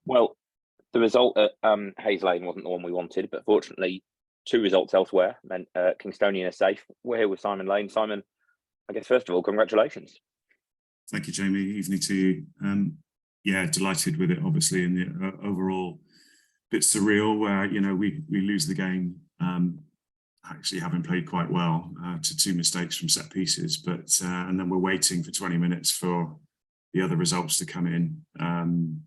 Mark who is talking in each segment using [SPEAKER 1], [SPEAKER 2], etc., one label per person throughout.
[SPEAKER 1] Well, the result at Hayes Lane wasn't the one we wanted, but fortunately, two results elsewhere meant Kingstonian are safe. We're here with Simon Lane. Simon, I guess first of all, congratulations.
[SPEAKER 2] Thank you, Jamie. Evening to you. Yeah, delighted with it, obviously, and the overall bit surreal where, you know, we lose the game, actually having played quite well to two mistakes from set pieces, but and then we're waiting for 20 minutes for the other results to come in,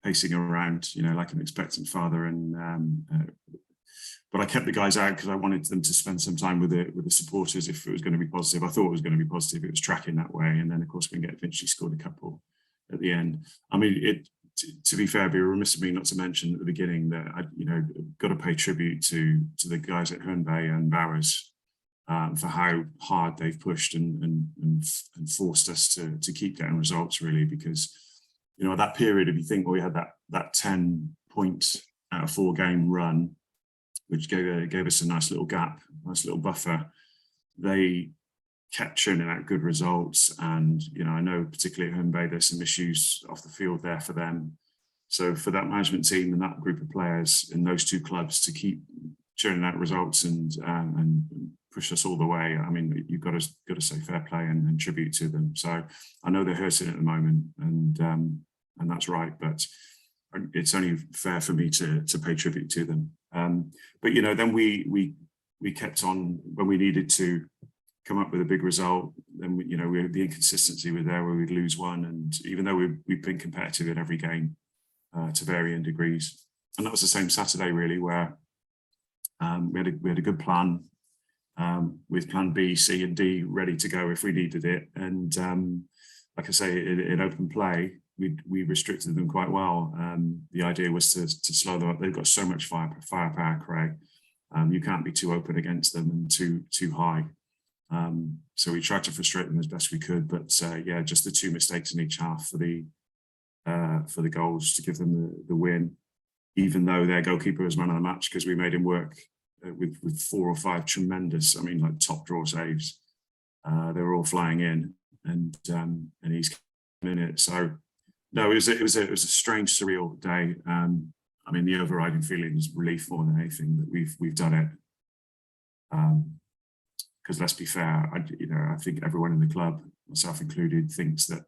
[SPEAKER 2] pacing around, you know, like an expectant father. And but I kept the guys out because I wanted them to spend some time with the supporters if it was going to be positive. I thought it was going to be positive. It was tracking that way, and then of course we eventually scored a couple at the end. I mean, to be fair, it'd be remiss of me not to mention at the beginning that I, you know, got to pay tribute to the guys at Herne Bay and Bowers for how hard they've pushed and forced us to keep getting results, really, because, you know, at that period, if you think, well, we had that 10 points out of 4 game run, which gave us a nice little gap, nice little buffer. They kept churning out good results, and, you know, I know particularly at Herne Bay there's some issues off the field there for them. So for that management team and that group of players in those two clubs to keep churning out results and push us all the way, I mean, you've got to say fair play and tribute to them. So I know they're hurting at the moment, and that's right, but it's only fair for me to pay tribute to them. But, you know, then we kept on when we needed to come up with a big result. Then you know, the inconsistency was there where we'd lose one, and even though we've been competitive in every game to varying degrees, and that was the same Saturday really, where we had a good plan with plan B, C, and D ready to go if we needed it. And like I say, in open play, we restricted them quite well. The idea was to slow them up. They've got so much firepower, Craig. You can't be too open against them and too high. So we tried to frustrate them as best we could, but yeah, just the 2 mistakes in each half for the goals to give them the win, even though their goalkeeper was man of the match, because we made him work with 4 or 5 tremendous, I mean, like top draw saves. They were all flying in, and he's in it. So no, it was a strange, surreal day. I mean, the overriding feeling is relief more than anything that we've done it. Because let's be fair, I think everyone in the club, myself included, thinks that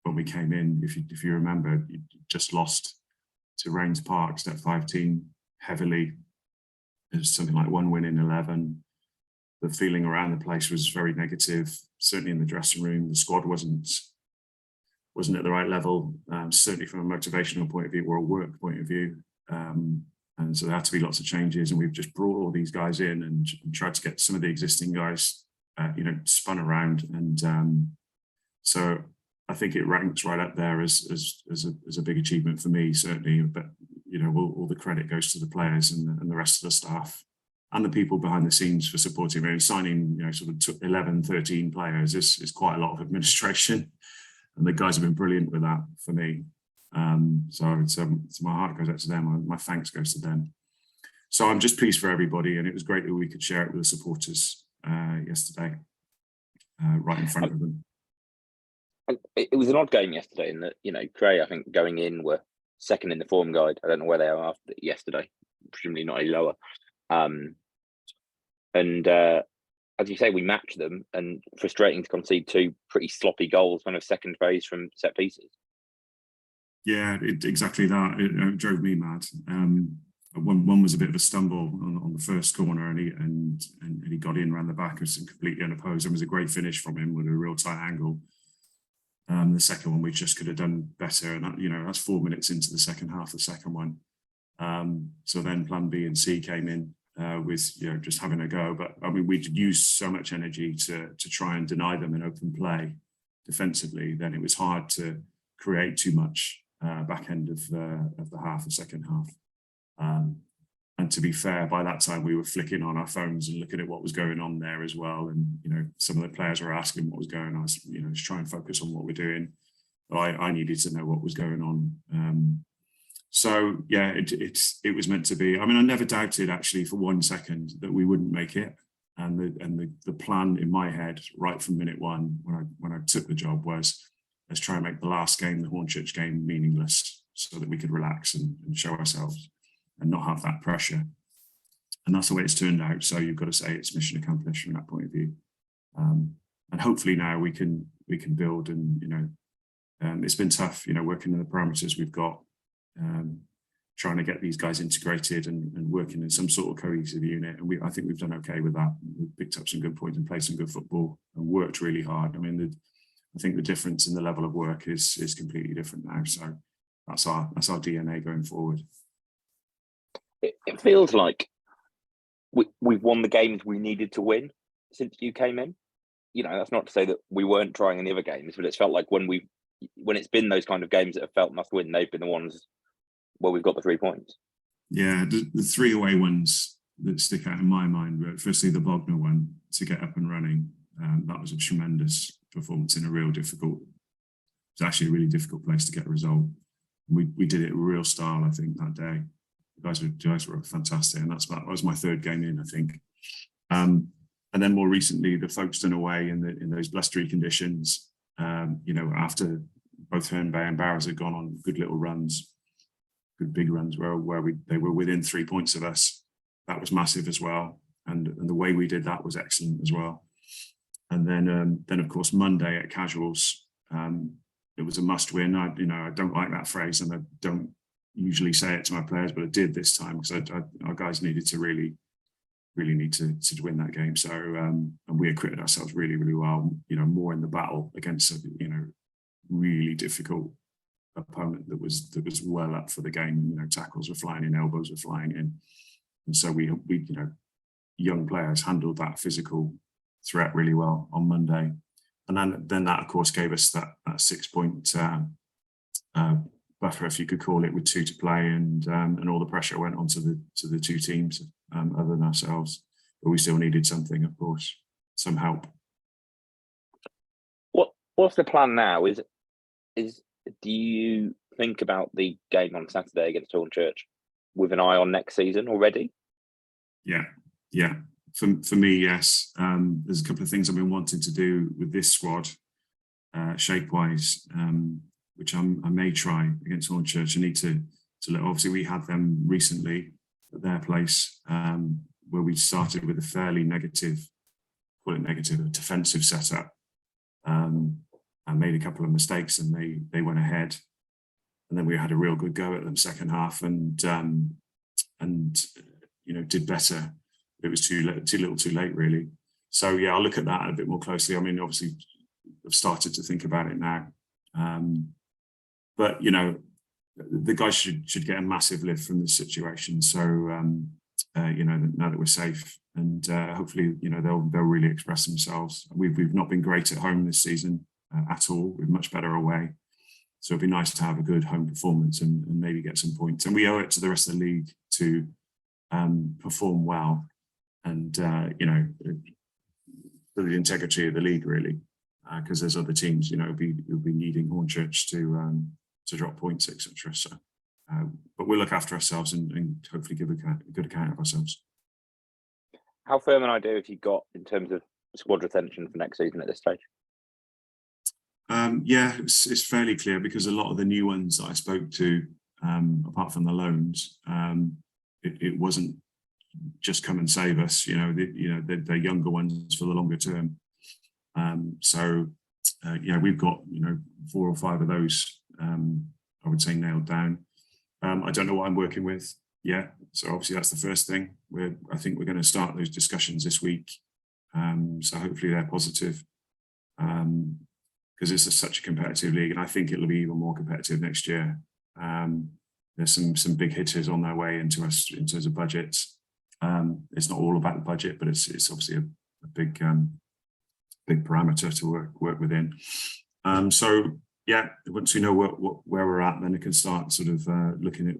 [SPEAKER 2] when we came in, if you remember, you just lost to Rains Park, Step 5 team, heavily. It was something like 1 win in 11. The feeling around the place was very negative. Certainly in the dressing room, the squad wasn't at the right level. Certainly from a motivational point of view or a work point of view. And so there had to be lots of changes, and we've just brought all these guys in and tried to get some of the existing guys, you know, spun around. And so I think it ranks right up there as a big achievement for me, certainly. But, you know, all the credit goes to the players and the rest of the staff and the people behind the scenes for supporting me. Signing, you know, sort of 11, 13 players is quite a lot of administration, and the guys have been brilliant with that for me. So my heart goes out to them. My thanks goes to them. So I'm just pleased for everybody, and it was great that we could share it with the supporters yesterday, right in front of them.
[SPEAKER 1] It was an odd game yesterday in that, you know, Cray, I think going in were second in the form guide. I don't know where they are after yesterday, presumably not any lower. And as you say, we matched them, and frustrating to concede 2 pretty sloppy goals, kind of second phase from set pieces.
[SPEAKER 2] Yeah, exactly that. It drove me mad. One was a bit of a stumble on the first corner, and he got in around the back. It was completely unopposed. It was a great finish from him with a real tight angle. The second one we just could have done better, and that, you know, that's 4 minutes into the second half. The second one. So then Plan B and C came in with, you know, just having a go. But I mean, we'd used so much energy to try and deny them an open play defensively. Then it was hard to create too much. Back end of the half, the second half. And to be fair, by that time we were flicking on our phones and looking at what was going on there as well. And, you know, some of the players were asking what was going on. You know, just try and focus on what we're doing. But I needed to know what was going on. So yeah, it was meant to be. I mean, I never doubted actually for 1 second that we wouldn't make it. And the plan in my head right from minute one when I took the job was, let's try and make the last game, the Hornchurch game, meaningless. so that we could relax and show ourselves and not have that pressure. And that's the way it's turned out. So you've got to say it's mission accomplished from that point of view. And hopefully now we can build, and it's been tough, working in the parameters we've got, trying to get these guys integrated and working in some sort of cohesive unit. And I think we've done okay with that. We've picked up some good points and played some good football and worked really hard. I mean, I think the difference in the level of work is completely different now. So that's our DNA going forward.
[SPEAKER 1] It feels like we've won the games we needed to win since you came in. That's not to say that we weren't trying in the other games, but it's felt like when it's been those kind of games that have felt must win, they've been the ones where we've got the 3 points.
[SPEAKER 2] Yeah, the 3 away ones that stick out in my mind were firstly the Bognor one to get up and running. That was a tremendous performance in a it's actually a really difficult place to get a result. We did it with real style, I think, that day. The guys were fantastic, and that was my 3rd game in, I think. And then more recently, the Folkestone away in those blustery conditions, after both Herne Bay and Barrows had gone on good little runs, good big runs where they were within 3 points of us. That was massive as well. And the way we did that was excellent as well. And then of course, Monday at Casuals, it was a must win. I don't like that phrase, and I don't usually say it to my players, but I did this time because our guys needed to really need to win that game. So and we acquitted ourselves really, really well. More in the battle against a really difficult opponent that was well up for the game. Tackles were flying in, elbows were flying in, and so we young players handled that physical threat really well on Monday. And then that of course gave us that 6 point buffer, if you could call it, with 2 to play, and all the pressure went onto the 2 teams other than ourselves. But we still needed something, of course, some help.
[SPEAKER 1] What's the plan now? Do you think about the game on Saturday against Hornchurch with an eye on next season already?
[SPEAKER 2] Yeah. For me, yes. There's a couple of things I've been wanting to do with this squad, shape-wise, which I may try against Hornchurch. I need to obviously we had them recently at their place, where we started with a fairly negative, a defensive setup, and made a couple of mistakes, and they went ahead, and then we had a real good go at them second half, and did better. It was too little too late, really. So yeah, I'll look at that a bit more closely. I mean, obviously I've started to think about it now, but the guys should get a massive lift from this situation. So now that we're safe, and hopefully they'll really express themselves. We've not been great at home this season at all. We're much better away, so it'd be nice to have a good home performance and maybe get some points. And we owe it to the rest of the league to perform well, and for the integrity of the league, really, because there's other teams who'll be needing Hornchurch to drop points, etc. So, but we'll look after ourselves and hopefully give a good account of ourselves.
[SPEAKER 1] How firm an idea have you got in terms of squad retention for next season at this stage?
[SPEAKER 2] Yeah, it's fairly clear, because a lot of the new ones that I spoke to, apart from the loans, it wasn't just come and save us. They're younger ones for the longer term. So we've got 4 or 5 of those. I would say nailed down. I don't know what I'm working with yet, so obviously that's the first thing. I think we're going to start those discussions this week. So hopefully they're positive, because it's such a competitive league, and I think it'll be even more competitive next year. There's some big hitters on their way into us in terms of budgets. It's not all about the budget, but it's obviously a big parameter to work within. So yeah, once we know where we're at, then we can start sort of looking at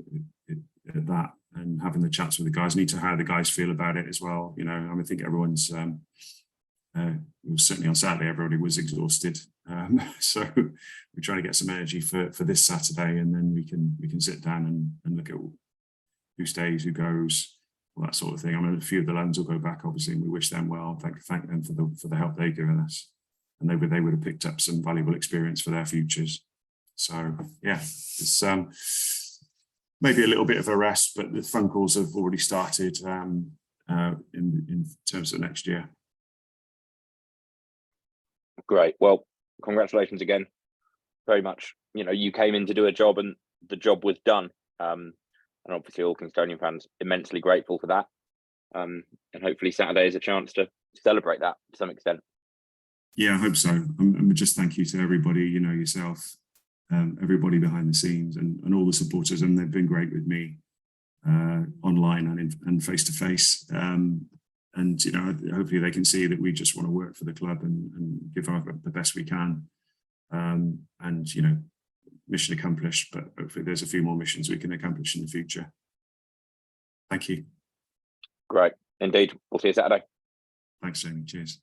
[SPEAKER 2] that and having the chats with the guys. Need to how the guys feel about it as well. I think everyone's certainly on Saturday, everybody was exhausted. So we're trying to get some energy for this Saturday, and then we can sit down and look at who stays, who goes, all that sort of thing. I mean, a few of the lads will go back, obviously, and we wish them well. Thank them for the help they've given us, and they would have picked up some valuable experience for their futures. So yeah, it's maybe a little bit of a rest, but the phone calls have already started in terms of next year.
[SPEAKER 1] Great. Well, congratulations again. Very much, you came in to do a job and the job was done. And obviously all Kingstonian fans immensely grateful for that. And hopefully Saturday is a chance to celebrate that to some extent.
[SPEAKER 2] Yeah, I hope so. And just thank you to everybody, yourself, everybody behind the scenes and all the supporters. And they've been great with me online and face to face. And, hopefully they can see that we just want to work for the club and give the best we can. And, mission accomplished, but hopefully there's a few more missions we can accomplish in the future. Thank you.
[SPEAKER 1] Great. Indeed. We'll see you Saturday.
[SPEAKER 2] Thanks, Jamie. Cheers.